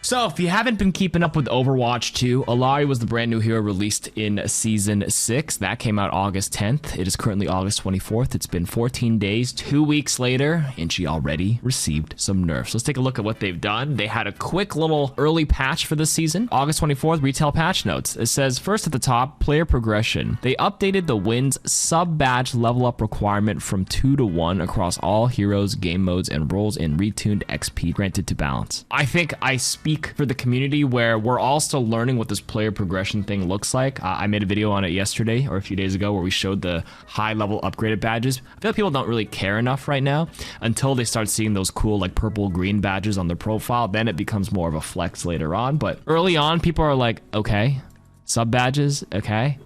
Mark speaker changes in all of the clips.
Speaker 1: So, if you haven't been keeping up with Overwatch 2, Illari was the brand new hero released in Season 6. That came out August 10th. It is currently August 24th. It's been 14 days, 2 weeks later, and she already received some nerfs. Let's take a look at what they've done. They had a quick little early patch for this season. August 24th, retail patch notes. It says, first at the top, player progression. They updated the wins sub-badge level up requirement from 2 to 1 across all heroes, game modes, and roles in retuned XP granted to balance. I think I speak for the community where we're all still learning what this player progression thing looks like. I made a video on it yesterday or a few days ago where we showed the high level upgraded badges. I feel like people don't really care enough right now until they start seeing those cool like purple green badges on their profile. Then it becomes more of a flex later on. But early on, people are like, okay, sub badges, okay,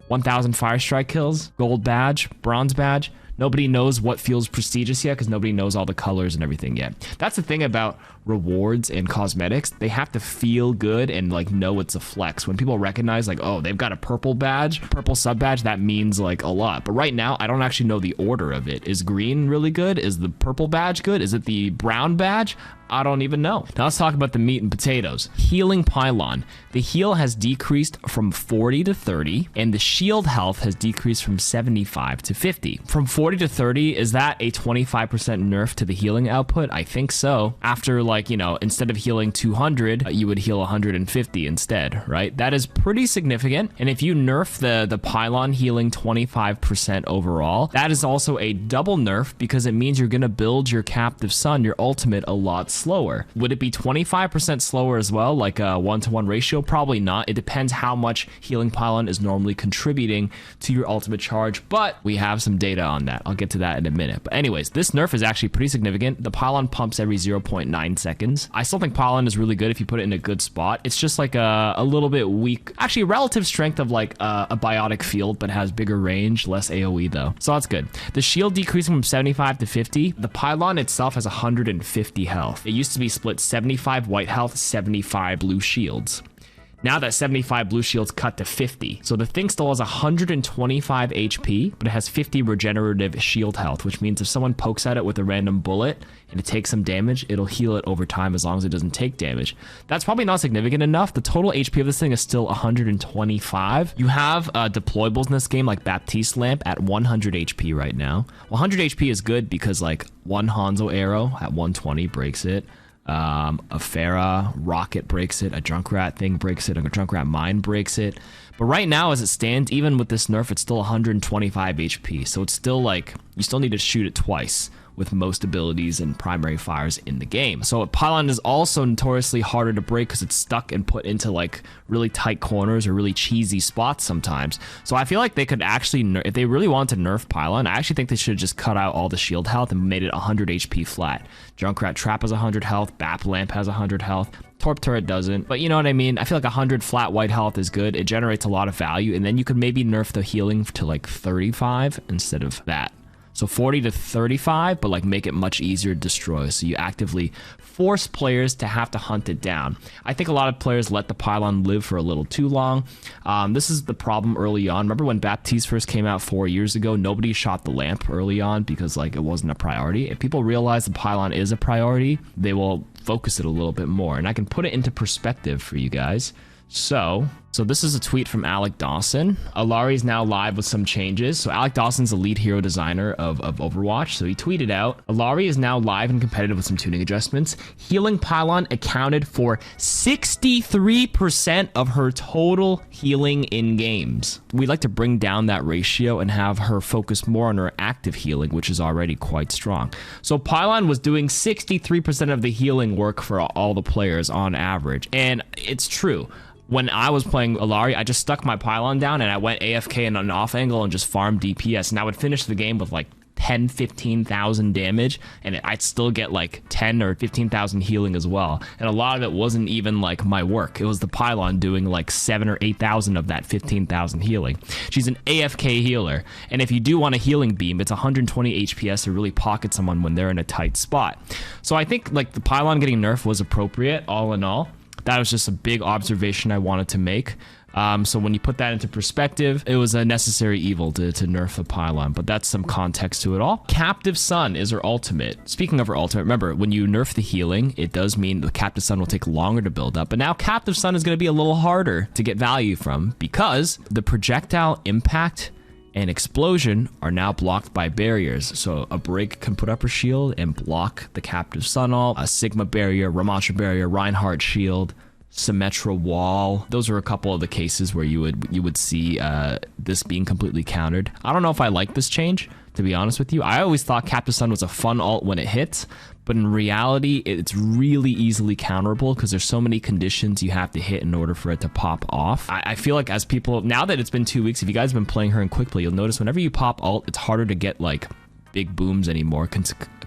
Speaker 1: 1,000 fire strike kills, gold badge, bronze badge. Nobody knows what feels prestigious yet because nobody knows all the colors and everything yet. That's the thing about rewards and cosmetics. They have to feel good and like know it's a flex. When people recognize like, oh, they've got a purple badge, purple sub badge, that means like a lot. But right now, I don't actually know the order of it. Is green really good? Is the purple badge good? Is it the brown badge? I don't even know. Now let's talk about the meat and potatoes. Healing pylon. The heal has decreased from 40 to 30, and the shield health has decreased from 75 to 50. From 40 to 30, is that a 25% nerf to the healing output? I think so. After like, you know, instead of healing 200, you would heal 150 instead, right? That is pretty significant. And if you nerf the pylon healing 25% overall, that is also a double nerf because it means you're gonna build your captive son, your ultimate, a lot slower. Would it be 25% slower as well, like a 1-to-1 ratio? Probably not. It depends how much healing pylon is normally contributing to your ultimate charge, but we have some data on that. I'll get to that in a minute. But anyways, this nerf is actually pretty significant. The pylon pumps every 0.9 seconds. I still think pylon is really good if you put it in a good spot. It's just like a little bit weak, actually relative strength of like a biotic field, but has bigger range, less AoE though. So that's good. The shield decreasing from 75 to 50. The pylon itself has 150 health. It used to be split 75 white health, 75 blue shields. Now that 75 blue shields cut to 50. So the thing still has 125 HP, but it has 50 regenerative shield health, which means if someone pokes at it with a random bullet and it takes some damage, it'll heal it over time as long as it doesn't take damage. That's probably not significant enough. The total HP of this thing is still 125. You have deployables in this game like Baptiste Lamp at 100 HP right now. 100 HP is good because like one Hanzo arrow at 120 breaks it. A Pharah rocket breaks it, a Junkrat thing breaks it, a Junkrat mine breaks it. But right now, as it stands, even with this nerf, it's still 125 HP. So it's still like, you still need to shoot it twice with most abilities and primary fires in the game. So pylon is also notoriously harder to break because it's stuck and put into like really tight corners or really cheesy spots sometimes. So I feel like they could actually, if they really wanted to nerf pylon, I actually think they should have just cut out all the shield health and made it 100 HP flat. Junkrat Trap has 100 health, Bap Lamp has 100 health, Torp Turret doesn't, but you know what I mean? I feel like 100 flat white health is good. It generates a lot of value, and then you could maybe nerf the healing to like 35 instead of that. So 40 to 35, but like make it much easier to destroy. So you actively force players to have to hunt it down. I think a lot of players let the pylon live for a little too long. This is the problem early on. Remember when Baptiste first came out 4 years ago? Nobody shot the lamp early on because like it wasn't a priority. If people realize the pylon is a priority, they will focus it a little bit more. And I can put it into perspective for you guys. So this is a tweet from Alec Dawson. Illari is now live with some changes. So Alec Dawson's the lead hero designer of Overwatch. So he tweeted out, Illari is now live and competitive with some tuning adjustments. Healing pylon accounted for 63% of her total healing in games. We'd like to bring down that ratio and have her focus more on her active healing, which is already quite strong. So pylon was doing 63% of the healing work for all the players on average. And it's true. When I was playing Illari, I just stuck my pylon down and I went AFK in an off angle and just farmed DPS. And I would finish the game with like 10, 15,000 damage, and I'd still get like 10 or 15,000 healing as well. And a lot of it wasn't even like my work. It was the pylon doing like 7 or 8,000 of that 15,000 healing. She's an AFK healer. And if you do want a healing beam, it's 120 HPS to really pocket someone when they're in a tight spot. So I think like the pylon getting nerfed was appropriate all in all. That was just a big observation I wanted to make. So when you put that into perspective, it was a necessary evil to nerf the pylon, but that's some context to it all. Captive Sun is her ultimate. Speaking of her ultimate, remember, when you nerf the healing, it does mean the Captive Sun will take longer to build up, but now Captive Sun is going to be a little harder to get value from because the projectile impact and explosion are now blocked by barriers. So a Brig can put up her shield and block the Captive Sun ult, a Sigma barrier, Ramattra barrier, Reinhardt shield, Symmetra wall. Those are a couple of the cases where you would see this being completely countered. I don't know if I like this change, to be honest with you. I always thought Captive Sun was a fun ult when it hits, but in reality, it's really easily counterable because there's so many conditions you have to hit in order for it to pop off. I feel like as people, now that it's been 2 weeks, if you guys have been playing her in quickly, you'll notice whenever you pop ult, it's harder to get like big booms anymore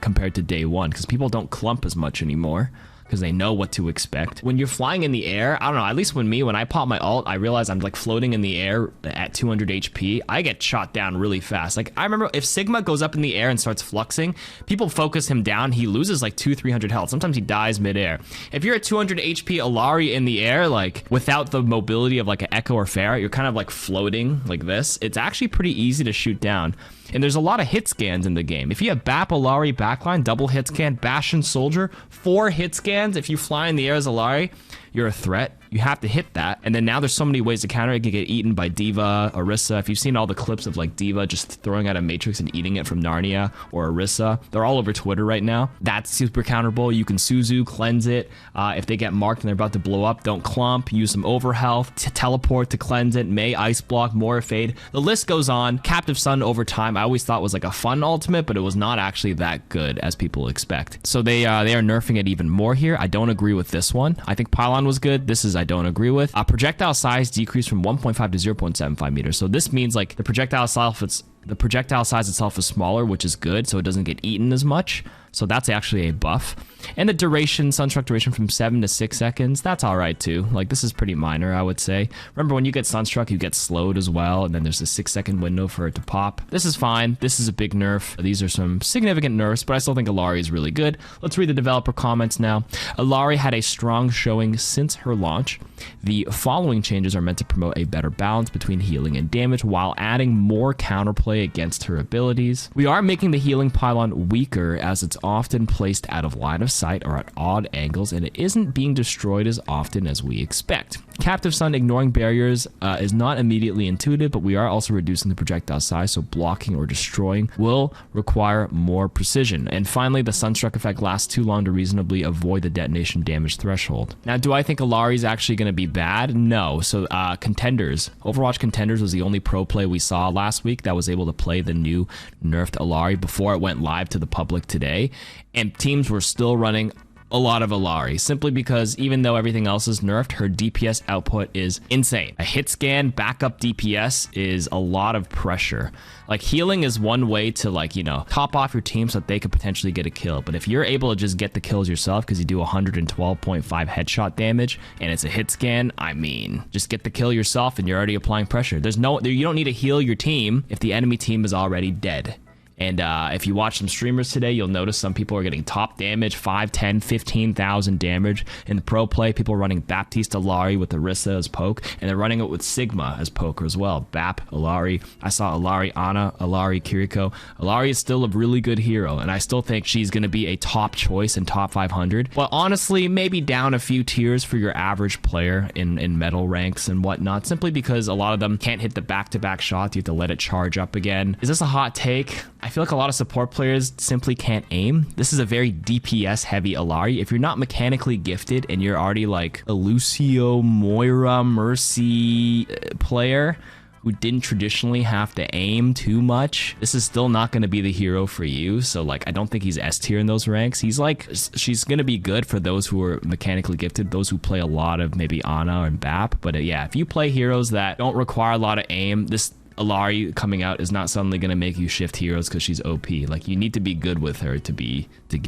Speaker 1: compared to day one because people don't clump as much anymore, because they know what to expect. When you're flying in the air, I don't know, at least when I pop my ult, I realize I'm like floating in the air at 200 HP. I get shot down really fast. Like I remember if Sigma goes up in the air and starts fluxing, people focus him down, he loses like 200-300 health. Sometimes he dies midair. If you're at 200 HP Illari in the air, like without the mobility of like an Echo or Pharah, you're kind of like floating like this. It's actually pretty easy to shoot down. And there's a lot of hit scans in the game. If you have BAP, Illari, backline, double hit scan, Bastion, Soldier, 4 hit scans, if you fly in the air as Illari, you're a threat. You have to hit that. And then now there's so many ways to counter it. You can get eaten by Diva, Orisa. If you've seen all the clips of like Diva just throwing out a Matrix and eating it from Narnia or Orisa, they're all over Twitter right now. That's super counterable. You can Suzu, cleanse it. If they get marked and they're about to blow up, don't clump. Use some overhealth to teleport to cleanse it. May ice block, more fade. The list goes on. Captive Sun over time, I always thought was like a fun ultimate, but it was not actually that good as people expect. So they are nerfing it even more here. I don't agree with this one. I think Pylon was good. This is I don't agree with. Projectile size decreased from 1.5 to 0.75 meters. So this means like the projectile size itself is smaller, which is good, so it doesn't get eaten as much. So that's actually a buff. And the duration, Sunstruck duration from 7 to 6 seconds, that's all right too. Like this is pretty minor, I would say. Remember when you get Sunstruck, you get slowed as well, and then there's a 6-second window for it to pop. This is fine. This is a big nerf. These are some significant nerfs, but I still think Illari is really good. Let's read the developer comments now. Illari had a strong showing since her launch. The following changes are meant to promote a better balance between healing and damage while adding more counterplay against her abilities. We are making the healing pylon weaker as it's often placed out of line of sight or at odd angles, and it isn't being destroyed as often as we expect. Captive Sun ignoring barriers is not immediately intuitive, but we are also reducing the projectile size, so blocking or destroying will require more precision. And finally, the Sunstruck effect lasts too long to reasonably avoid the detonation damage threshold. Now, do I think Illari is actually going to be bad? No. So Contenders, Overwatch Contenders was the only pro play we saw last week that was able to play the new nerfed Illari before it went live to the public today, and teams were still running a lot of Illari, simply because even though everything else is nerfed, her DPS output is insane. A hit scan backup DPS is a lot of pressure. Like healing is one way to like, you know, top off your team so that they could potentially get a kill. But if you're able to just get the kills yourself because you do 112.5 headshot damage and it's a hit scan, I mean, just get the kill yourself and you're already applying pressure. You don't need to heal your team if the enemy team is already dead. And if you watch some streamers today, you'll notice some people are getting top damage, 5, 10, 15,000 damage. In the pro play, people are running Baptiste Illari with Orisa as poke, and they're running it with Sigma as poker as well. Bap, Illari. I saw Illari Ana, Illari Kiriko. Illari is still a really good hero, and I still think she's going to be a top choice in top 500. But honestly, maybe down a few tiers for your average player in medal ranks and whatnot, simply because a lot of them can't hit the back-to-back shots. You have to let it charge up again. Is this a hot take? I feel like a lot of support players simply can't aim. This is a very DPS heavy Illari. If you're not mechanically gifted and you're already like a Lucio, Moira, Mercy player who didn't traditionally have to aim too much, this is still not going to be the hero for you. So like, I don't think he's S tier in those ranks. He's like, she's going to be good for those who are mechanically gifted, those who play a lot of maybe Ana and Bap. But yeah, if you play heroes that don't require a lot of aim, this Illari coming out is not suddenly going to make you shift heroes because she's OP. Like, you need to be good with her to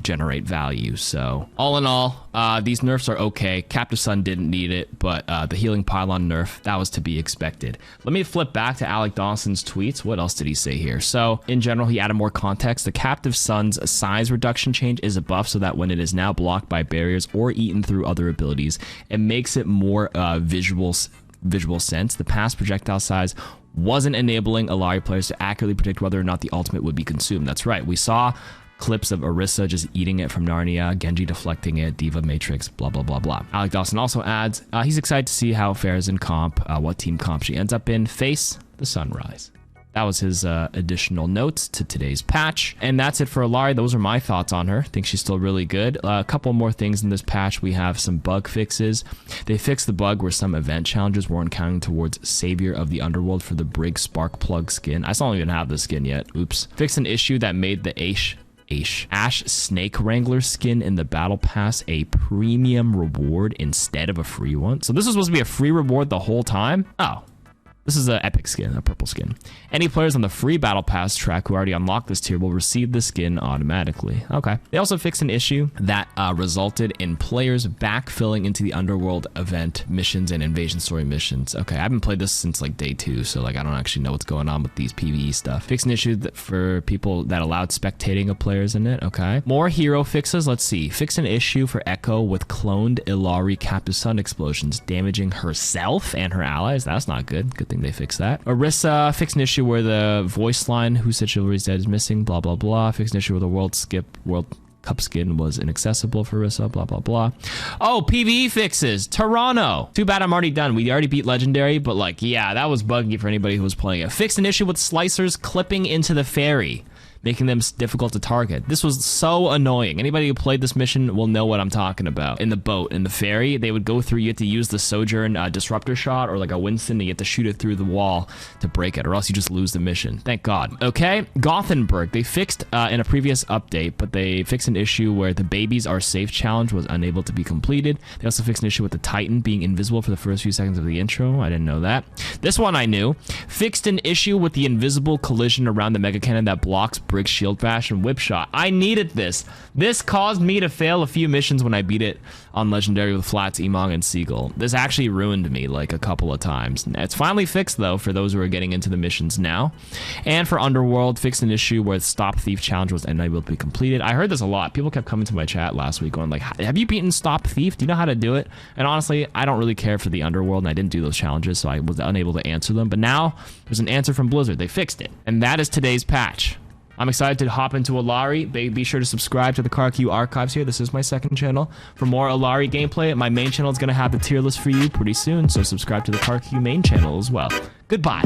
Speaker 1: generate value. So all in all, these nerfs are okay. Captive Sun didn't need it, but the healing pylon nerf, that was to be expected. Let me flip back to Alec Dawson's tweets. What else did he say here? So in general, he added more context. The Captive Sun's size reduction change is a buff so that when it is now blocked by barriers or eaten through other abilities, it makes it more visual visual sense. The past projectile size wasn't enabling Illari players to accurately predict whether or not the ultimate would be consumed. That's right. We saw clips of Orisa just eating it from Narnia, Genji deflecting it, Diva Matrix, blah, blah, blah, blah. Alec Dawson also adds, he's excited to see how it fares in comp, what team comp she ends up in. Face the Sunrise. That was his additional notes to today's patch. And that's it for Illari. Those are my thoughts on her. I think she's still really good. A couple more things in this patch. We have some bug fixes. They fixed the bug where some event challenges weren't counting towards Savior of the Underworld for the Brig Spark Plug skin. I still don't even have the skin yet. Oops. Fixed an issue that made the Ash Snake Wrangler skin in the Battle Pass a premium reward instead of a free one. So this was supposed to be a free reward the whole time? Oh. This is an epic skin, a purple skin. Any players on the free Battle Pass track who already unlocked this tier will receive the skin automatically. Okay. They also fixed an issue that resulted in players backfilling into the Underworld event missions and Invasion Story missions. Okay, I haven't played this since like day 2, so like I don't actually know what's going on with these PvE stuff. Fixed an issue for people that allowed spectating of players in it. Okay. More hero fixes. Let's see. Fixed an issue for Echo with cloned Illari Captive Sun explosions, damaging herself and her allies. That's not good. Good thing they fixed that. Orisa fixed an issue where the voice line, who said chivalry's dead, is missing, blah, blah, blah. Fixed an issue where the World Cup skin was inaccessible for Orisa, blah, blah, blah. Oh, PvE fixes. Toronto. Too bad I'm already done. We already beat Legendary, but like, yeah, that was buggy for anybody who was playing it. Fixed an issue with slicers clipping into the ferry, making them difficult to target. This was so annoying. Anybody who played this mission will know what I'm talking about. In the boat, in the ferry, they would go through, you had to use the Sojourn disruptor shot or like a Winston, and you have to shoot it through the wall to break it, or else you just lose the mission. Thank God. Okay, Gothenburg. They fixed in a previous update, but they fixed an issue where the Babies Are Safe challenge was unable to be completed. They also fixed an issue with the Titan being invisible for the first few seconds of the intro. I didn't know that. This one I knew. Fixed an issue with the invisible collision around the Mega Cannon that blocks Briggs Shield Bash and Whip Shot. I needed this. This caused me to fail a few missions when I beat it on Legendary with Flats, Emong, and Seagull. This actually ruined me like a couple of times. It's finally fixed though for those who are getting into the missions now. And for Underworld, fixed an issue where the Stop Thief challenge was unable to be completed. I heard this a lot. People kept coming to my chat last week going like, have you beaten Stop Thief? Do you know how to do it? And honestly, I don't really care for the Underworld and I didn't do those challenges, so I was unable to answer them. But now there's an answer from Blizzard. They fixed it. And that is today's patch. I'm excited to hop into Illari. Be sure to subscribe to the KarQ archives here. This is my second channel. For more Illari gameplay, my main channel is going to have the tier list for you pretty soon, so subscribe to the KarQ main channel as well. Goodbye.